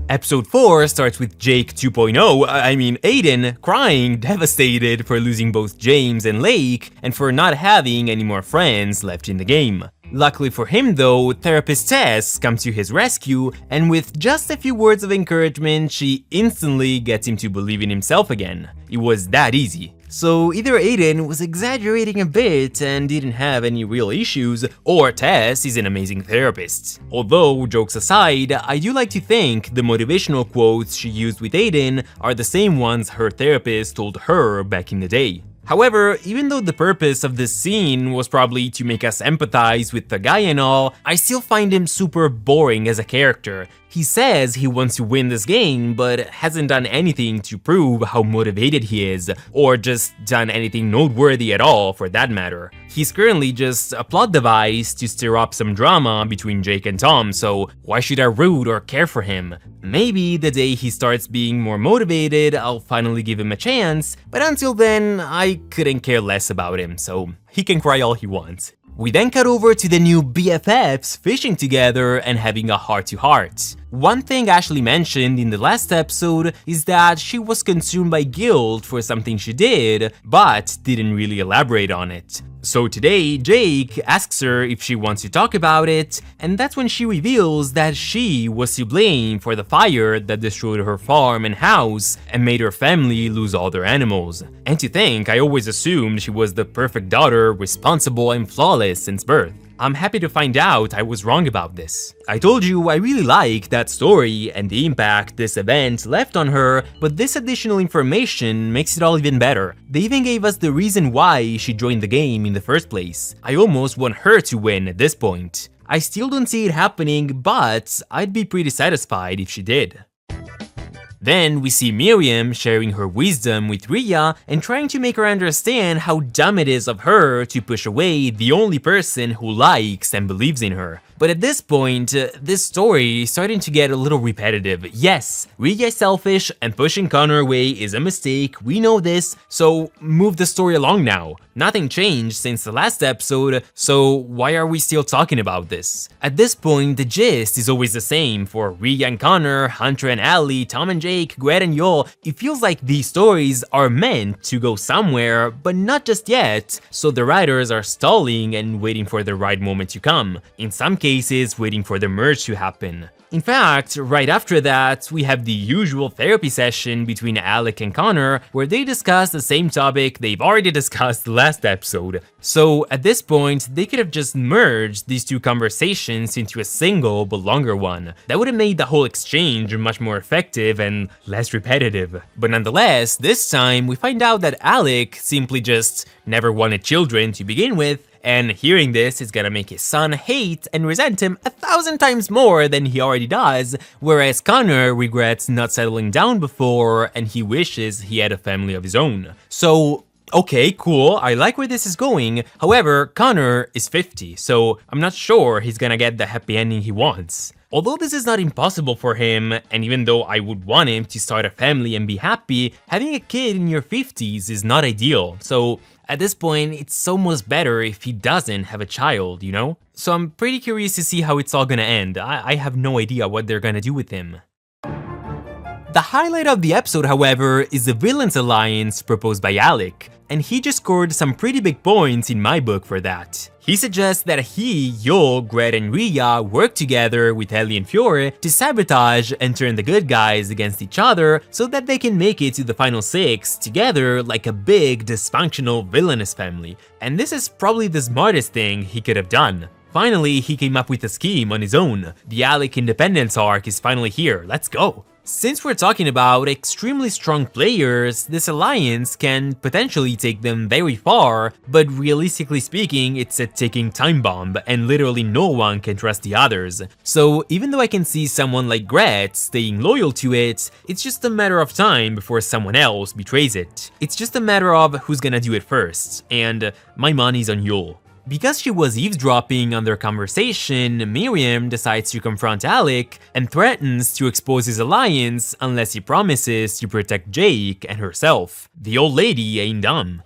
Episode 4 starts with Jake 2.0, Aiden, crying, devastated for losing both James and Lake, and for not having any more friends left in the game. Luckily for him though, therapist Tess comes to his rescue, and with just a few words of encouragement, she instantly gets him to believe in himself again. It was that easy. So either Aiden was exaggerating a bit and didn't have any real issues, or Tess is an amazing therapist. Although, jokes aside, I do like to think the motivational quotes she used with Aiden are the same ones her therapist told her back in the day. However, even though the purpose of this scene was probably to make us empathize with the guy and all, I still find him super boring as a character. He says he wants to win this game, but hasn't done anything to prove how motivated he is, or just done anything noteworthy at all for that matter. He's currently just a plot device to stir up some drama between Jake and Tom, so why should I root or care for him? Maybe the day he starts being more motivated, I'll finally give him a chance, but until then, I couldn't care less about him, so he can cry all he wants. We then cut over to the new BFFs fishing together and having a heart-to-heart. One thing Ashley mentioned in the last episode is that she was consumed by guilt for something she did, but didn't really elaborate on it. So today, Jake asks her if she wants to talk about it, and that's when she reveals that she was to blame for the fire that destroyed her farm and house and made her family lose all their animals. And to think, I always assumed she was the perfect daughter, responsible and flawless since birth. I'm happy to find out I was wrong about this. I told you I really like that story and the impact this event left on her, but this additional information makes it all even better. They even gave us the reason why she joined the game in the first place. I almost want her to win at this point. I still don't see it happening, but I'd be pretty satisfied if she did. Then we see Miriam sharing her wisdom with Rhea and trying to make her understand how dumb it is of her to push away the only person who likes and believes in her. But at this point, this story is starting to get a little repetitive. Yes, Rhea is selfish and pushing Connor away is a mistake, we know this, so move the story along now. Nothing changed since the last episode, so why are we still talking about this? At this point, the gist is always the same for Rhea and Connor, Hunter and Allie, Tom and Jake, Gret and Yul. It feels like these stories are meant to go somewhere, but not just yet, so the writers are stalling and waiting for the right moment to come. In some cases, waiting for the merge to happen. In fact, right after that, we have the usual therapy session between Alec and Connor, where they discuss the same topic they've already discussed last episode. So at this point, they could have just merged these two conversations into a single but longer one. That would have made the whole exchange much more effective and less repetitive. But nonetheless, this time we find out that Alec simply just never wanted children to begin with, and hearing this is gonna make his son hate and resent him 1,000 times more than he already does, whereas Connor regrets not settling down before and he wishes he had a family of his own. So, okay, cool, I like where this is going. However, Connor is 50, so I'm not sure he's gonna get the happy ending he wants. Although this is not impossible for him, and even though I would want him to start a family and be happy, having a kid in your 50s is not ideal, so at this point, it's almost better if he doesn't have a child, you know? So I'm pretty curious to see how it's all gonna end. I have no idea what they're gonna do with him. The highlight of the episode, however, is the Villains Alliance proposed by Alec, and he just scored some pretty big points in my book for that. He suggests that he, Yul, Gret, and Rhea work together with Ellie and Fiore to sabotage and turn the good guys against each other so that they can make it to the final 6 together like a big, dysfunctional, villainous family. And this is probably the smartest thing he could have done. Finally, he came up with a scheme on his own. The Alec Independence arc is finally here, let's go! Since we're talking about extremely strong players, this alliance can potentially take them very far, but realistically speaking, it's a ticking time bomb, and literally no one can trust the others. So even though I can see someone like Gret staying loyal to it, it's just a matter of time before someone else betrays it. It's just a matter of who's gonna do it first, and my money's on Yul. Because she was eavesdropping on their conversation, Miriam decides to confront Alec and threatens to expose his alliance unless he promises to protect Jake and herself. The old lady ain't dumb.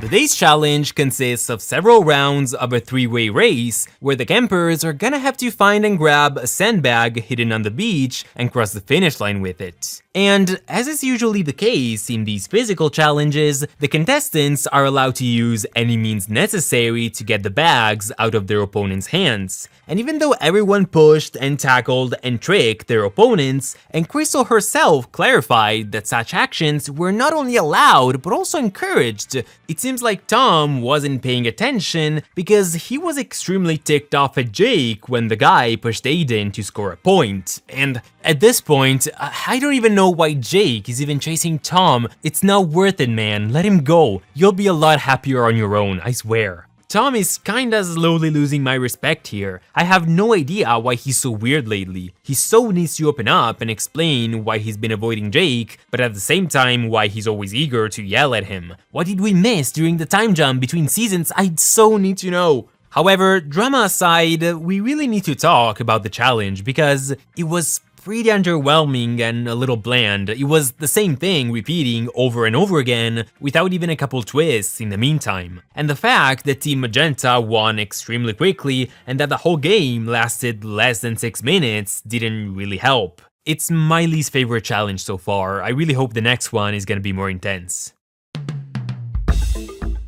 The Today's challenge consists of several rounds of a three-way race where the campers are gonna have to find and grab a sandbag hidden on the beach and cross the finish line with it. And as is usually the case in these physical challenges, the contestants are allowed to use any means necessary to get the bags out of their opponent's hands. And even though everyone pushed and tackled and tricked their opponents, and Crystal herself clarified that such actions were not only allowed but also encouraged, it seems like Tom wasn't paying attention because he was extremely ticked off at Jake when the guy pushed Aiden to score a point. And at this point, I don't even know why Jake is even chasing Tom. It's not worth it, man. Let him go. You'll be a lot happier on your own, I swear. Tom is kinda slowly losing my respect here. I have no idea why he's so weird lately. He so needs to open up and explain why he's been avoiding Jake, but at the same time why he's always eager to yell at him. What did we miss during the time jump between seasons? I'd so need to know. However, drama aside, we really need to talk about the challenge because it was pretty underwhelming and a little bland. It was the same thing repeating over and over again without even a couple twists in the meantime. And the fact that Team Magenta won extremely quickly and that the whole game lasted less than 6 minutes didn't really help. It's my least favorite challenge so far. I really hope the next one is gonna be more intense.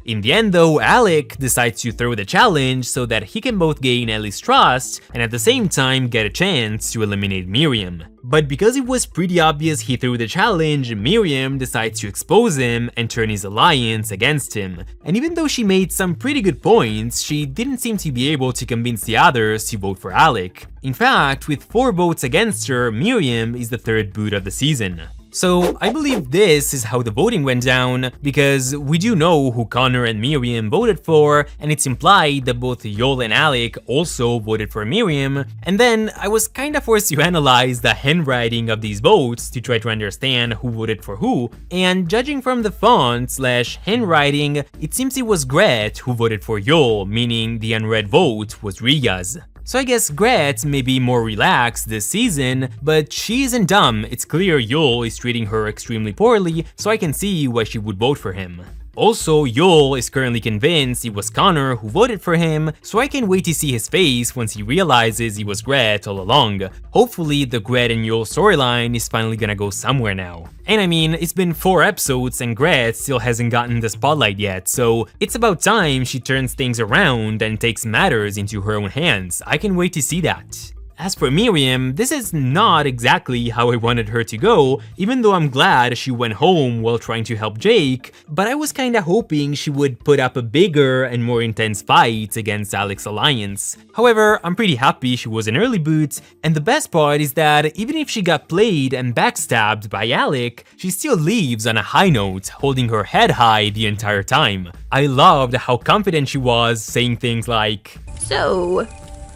In the end though, Alec decides to throw the challenge so that he can both gain Ellie's trust and at the same time get a chance to eliminate Miriam. But because it was pretty obvious he threw the challenge, Miriam decides to expose him and turn his alliance against him. And even though she made some pretty good points, she didn't seem to be able to convince the others to vote for Alec. In fact, with 4 votes against her, Miriam is the 3rd boot of the season. So I believe this is how the voting went down, because we do know who Connor and Miriam voted for, and it's implied that both Yol and Alec also voted for Miriam, and then I was kinda forced to analyze the handwriting of these votes to try to understand who voted for who, and judging from the font/handwriting, it seems it was Gret who voted for Yol, meaning the unread vote was Ria's. So I guess Gret may be more relaxed this season, but she isn't dumb. It's clear Yol is treating her extremely poorly, so I can see why she would vote for him. Also, Yol is currently convinced it was Connor who voted for him, so I can't wait to see his face once he realizes it was Gret all along. Hopefully, the Gret and Yol storyline is finally gonna go somewhere now. And I mean, it's been 4 episodes and Gret still hasn't gotten the spotlight yet, so it's about time she turns things around and takes matters into her own hands. I can wait to see that. As for Miriam, this is not exactly how I wanted her to go, even though I'm glad she went home while trying to help Jake, but I was kinda hoping she would put up a bigger and more intense fight against Alec's alliance. However, I'm pretty happy she was an early boot, and the best part is that even if she got played and backstabbed by Alec, she still leaves on a high note, holding her head high the entire time. I loved how confident she was, saying things like, "So,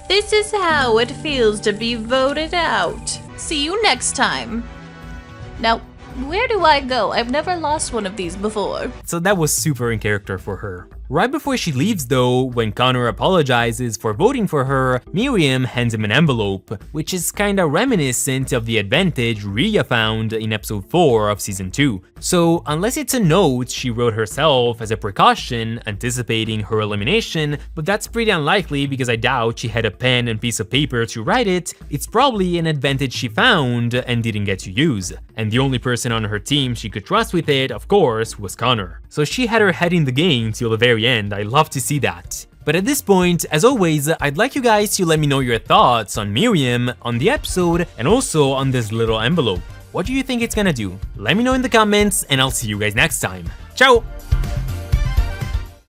this is how it feels to be voted out. See you next time." Now, where do I go? I've never lost one of these before. So that was super in character for her. Right before she leaves though, when Connor apologizes for voting for her, Miriam hands him an envelope, which is kinda reminiscent of the advantage Rhea found in episode 4 of season 2. So unless it's a note she wrote herself as a precaution, anticipating her elimination, but that's pretty unlikely because I doubt she had a pen and piece of paper to write it, it's probably an advantage she found and didn't get to use. And the only person on her team she could trust with it, of course, was Connor. So she had her head in the game till the very end. I love to see that. But at this point, as always, I'd like you guys to let me know your thoughts on Miriam, on the episode, and also on this little envelope. What do you think it's gonna do? Let me know in the comments, and I'll see you guys next time. Ciao!